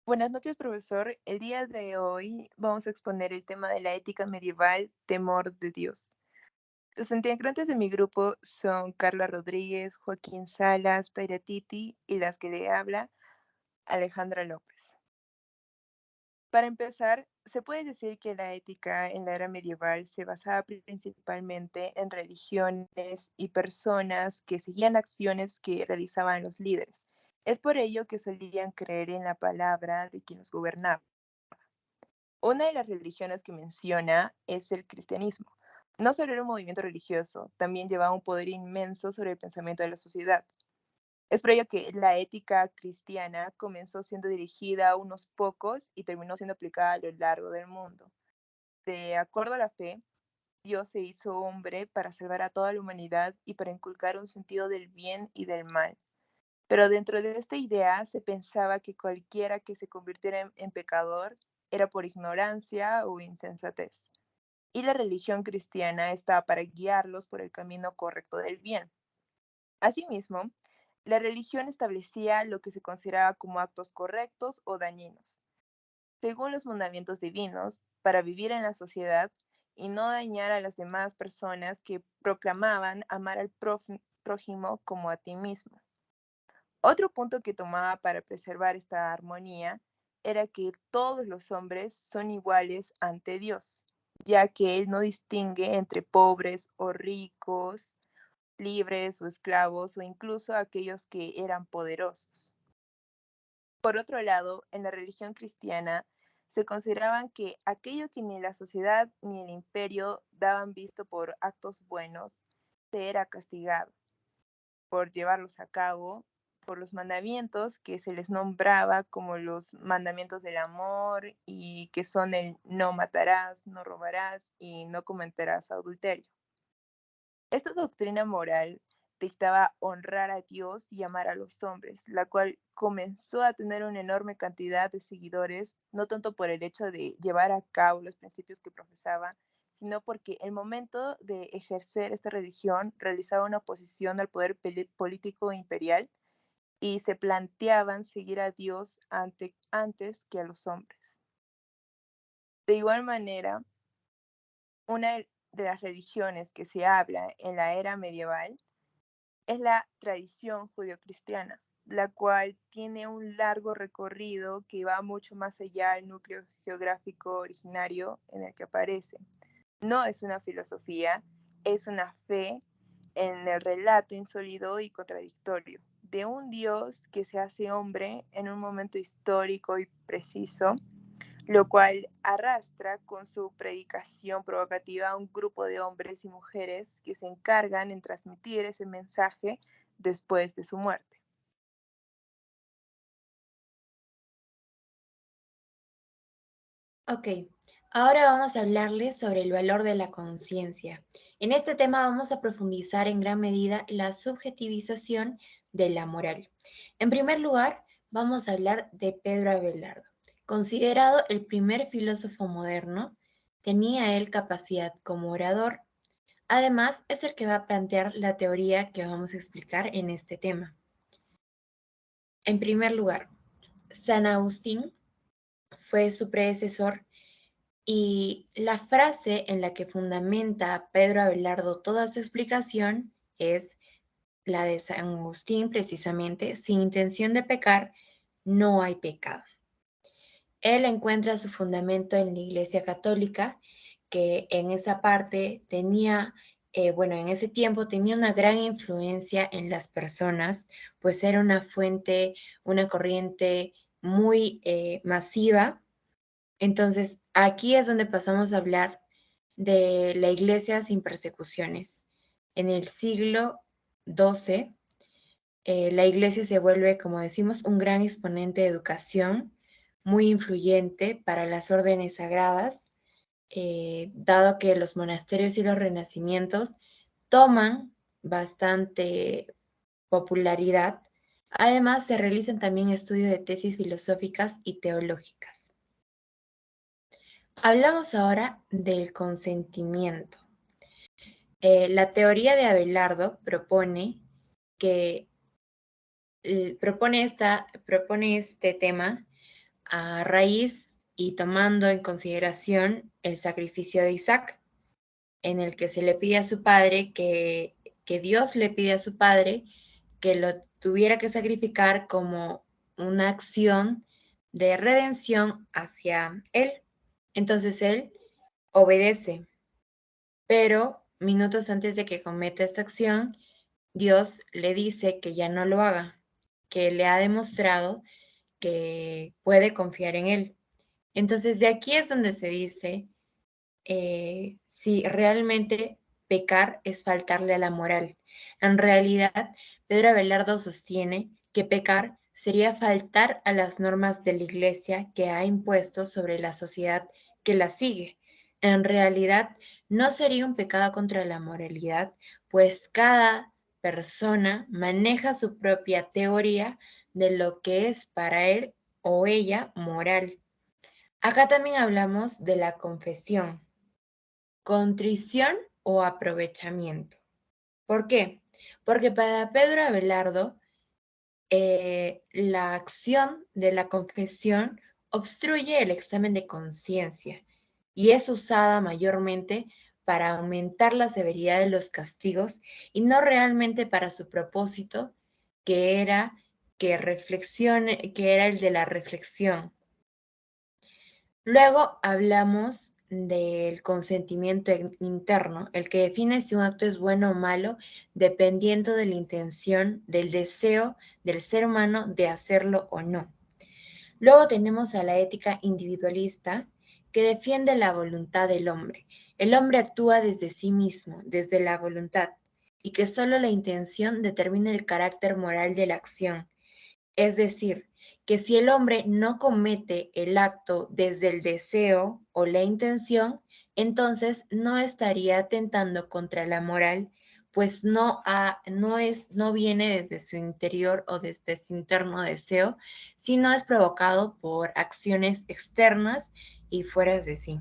Buenas noches, profesor. El día de hoy vamos a exponer el tema de la ética medieval, temor de Dios. Los integrantes de mi grupo son Carla Rodríguez, Joaquín Salas, Taira Titi y las que le habla, Alejandra López. Para empezar, se puede decir que la ética en la era medieval se basaba principalmente en religiones y personas que seguían acciones que realizaban los líderes. Es por ello que solían creer en la palabra de quien los gobernaba. Una de las religiones que menciona es el cristianismo. No solo era un movimiento religioso, también llevaba un poder inmenso sobre el pensamiento de la sociedad. Es por ello que la ética cristiana comenzó siendo dirigida a unos pocos y terminó siendo aplicada a lo largo del mundo. De acuerdo a la fe, Dios se hizo hombre para salvar a toda la humanidad y para inculcar un sentido del bien y del mal. Pero dentro de esta idea se pensaba que cualquiera que se convirtiera en pecador era por ignorancia o insensatez, y la religión cristiana estaba para guiarlos por el camino correcto del bien. Asimismo, la religión establecía lo que se consideraba como actos correctos o dañinos, según los mandamientos divinos, para vivir en la sociedad y no dañar a las demás personas que proclamaban amar al prójimo como a ti mismo. Otro punto que tomaba para preservar esta armonía era que todos los hombres son iguales ante Dios, ya que Él no distingue entre pobres o ricos, libres o esclavos o incluso aquellos que eran poderosos. Por otro lado, en la religión cristiana se consideraban que aquello que ni la sociedad ni el imperio daban visto por actos buenos, se era castigado por llevarlos a cabo, por los mandamientos que se les nombraba como los mandamientos del amor y que son el no matarás, no robarás y no cometerás adulterio. Esta doctrina moral dictaba honrar a Dios y amar a los hombres, la cual comenzó a tener una enorme cantidad de seguidores, no tanto por el hecho de llevar a cabo los principios que profesaba, sino porque el momento de ejercer esta religión realizaba una oposición al poder político imperial y se planteaban seguir a Dios antes que a los hombres. De igual manera, una de las religiones que se habla en la era medieval es la tradición judio-cristiana, la cual tiene un largo recorrido que va mucho más allá del núcleo geográfico originario en el que aparece. No es una filosofía, es una fe en el relato insólido y contradictorio de un Dios que se hace hombre en un momento histórico y preciso, lo cual arrastra con su predicación provocativa a un grupo de hombres y mujeres que se encargan en transmitir ese mensaje después de su muerte. Ok, ahora vamos a hablarles sobre el valor de la conciencia. En este tema vamos a profundizar en gran medida la subjetivización de la moral. En primer lugar, vamos a hablar de Pedro Abelardo. Considerado el primer filósofo moderno, tenía él capacidad como orador. Además, es el que va a plantear la teoría que vamos a explicar en este tema. En primer lugar, San Agustín fue su predecesor. Y la frase en la que fundamenta Pedro Abelardo toda su explicación es la de San Agustín, precisamente: sin intención de pecar, no hay pecado. Él encuentra su fundamento en la Iglesia Católica, que en esa parte tenía, bueno, en ese tiempo tenía una gran influencia en las personas, pues era una fuente, una corriente muy masiva. Entonces, aquí es donde pasamos a hablar de la iglesia sin persecuciones. En el siglo XII, la iglesia se vuelve, como decimos, un gran exponente de educación, muy influyente para las órdenes sagradas, dado que los monasterios y los renacimientos toman bastante popularidad. Además, se realizan también estudios de tesis filosóficas y teológicas. Hablamos ahora del consentimiento. La teoría de Abelardo propone que propone este tema a raíz y tomando en consideración el sacrificio de Isaac, en el que se le pide a su padre que Dios le pide a su padre que lo tuviera que sacrificar como una acción de redención hacia él. Entonces él obedece, pero minutos antes de que cometa esta acción, Dios le dice que ya no lo haga, que le ha demostrado que puede confiar en él. Entonces de aquí es donde se dice si realmente pecar es faltarle a la moral. En realidad, Pedro Abelardo sostiene que pecar sería faltar a las normas de la Iglesia que ha impuesto sobre la sociedad que la sigue. En realidad, no sería un pecado contra la moralidad, pues cada persona maneja su propia teoría de lo que es para él o ella moral. Acá también hablamos de la confesión, contrición o aprovechamiento. ¿Por qué? Porque para Pedro Abelardo, la acción de la confesión obstruye el examen de conciencia y es usada mayormente para aumentar la severidad de los castigos y no realmente para su propósito, que era que reflexione, que era el de la reflexión. Luego hablamos del consentimiento interno, el que define si un acto es bueno o malo dependiendo de la intención, del deseo del ser humano de hacerlo o no. Luego tenemos a la ética individualista que defiende la voluntad del hombre. El hombre actúa desde sí mismo, desde la voluntad, y que solo la intención determina el carácter moral de la acción. Es decir, que si el hombre no comete el acto desde el deseo o la intención, entonces no estaría atentando contra la moral, pues no viene desde su interior o desde su interno deseo, sino es provocado por acciones externas y fuera de sí.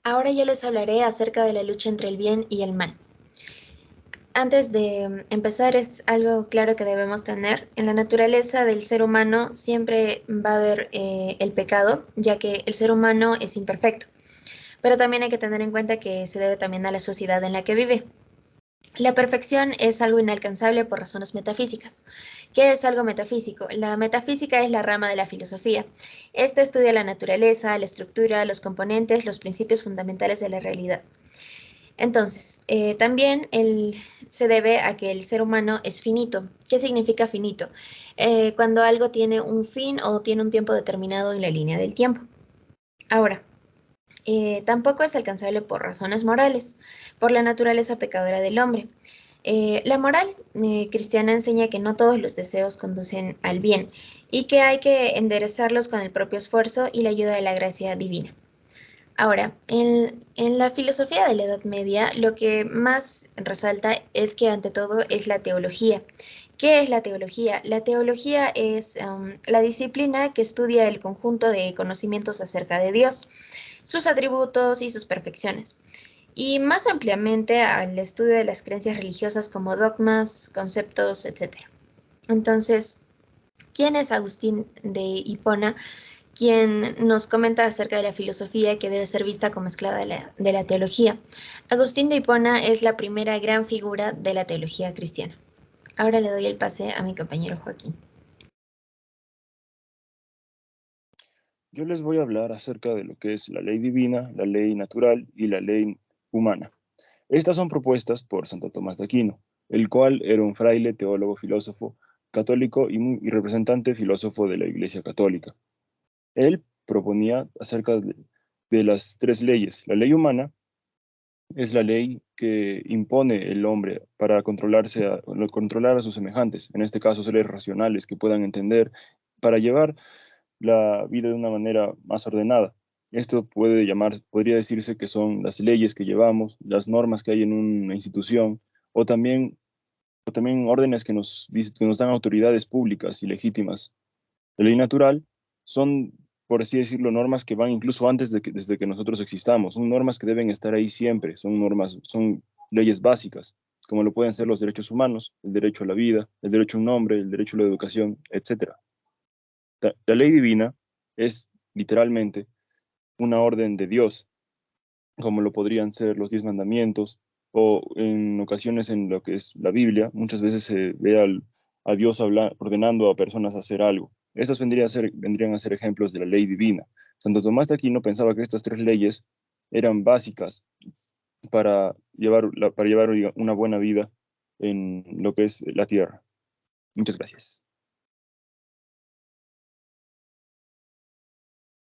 Ahora yo les hablaré acerca de la lucha entre el bien y el mal. Antes de empezar, es algo claro que debemos tener. En la naturaleza del ser humano siempre va a haber el pecado, ya que el ser humano es imperfecto. Pero también hay que tener en cuenta que se debe también a la sociedad en la que vive. La perfección es algo inalcanzable por razones metafísicas. ¿Qué es algo metafísico? La metafísica es la rama de la filosofía. Esta estudia la naturaleza, la estructura, los componentes, los principios fundamentales de la realidad. Entonces, también se debe a que el ser humano es finito. ¿Qué significa finito? Cuando algo tiene un fin o tiene un tiempo determinado en la línea del tiempo. Ahora, tampoco es alcanzable por razones morales, por la naturaleza pecadora del hombre. La moral cristiana enseña que no todos los deseos conducen al bien y que hay que enderezarlos con el propio esfuerzo y la ayuda de la gracia divina. Ahora, en la filosofía de la Edad Media, lo que más resalta es que ante todo es la teología. ¿Qué es la teología? La teología es la disciplina que estudia el conjunto de conocimientos acerca de Dios, sus atributos y sus perfecciones, y más ampliamente al estudio de las creencias religiosas como dogmas, conceptos, etc. Entonces, ¿quién es Agustín de Hipona? Quien nos comenta acerca de la filosofía que debe ser vista como esclava de la teología. Agustín de Hipona es la primera gran figura de la teología cristiana. Ahora le doy el pase a mi compañero Joaquín. Yo les voy a hablar acerca de lo que es la ley divina, la ley natural y la ley humana. Estas son propuestas por Santo Tomás de Aquino, el cual era un fraile, teólogo, filósofo, católico y representante filósofo de la Iglesia Católica. Él proponía acerca de las tres leyes. La ley humana es la ley que impone el hombre para controlar a sus semejantes, en este caso seres racionales que puedan entender, para llevar la vida de una manera más ordenada. Esto podría decirse que son las leyes que llevamos, las normas que hay en una institución, o también órdenes que nos dan autoridades públicas y legítimas. La ley natural son por así decirlo, normas que van incluso antes desde que nosotros existamos. Son normas que deben estar ahí siempre, son leyes básicas, como lo pueden ser los derechos humanos, el derecho a la vida, el derecho a un nombre, el derecho a la educación, etc. La ley divina es literalmente una orden de Dios, como lo podrían ser los 10 mandamientos, o en ocasiones en lo que es la Biblia, muchas veces se ve a Dios ordenando a personas a hacer algo. Estos vendrían a ser ejemplos de la ley divina. Santo Tomás de Aquino pensaba que estas 3 leyes eran básicas para llevar una buena vida en lo que es la tierra. Muchas gracias.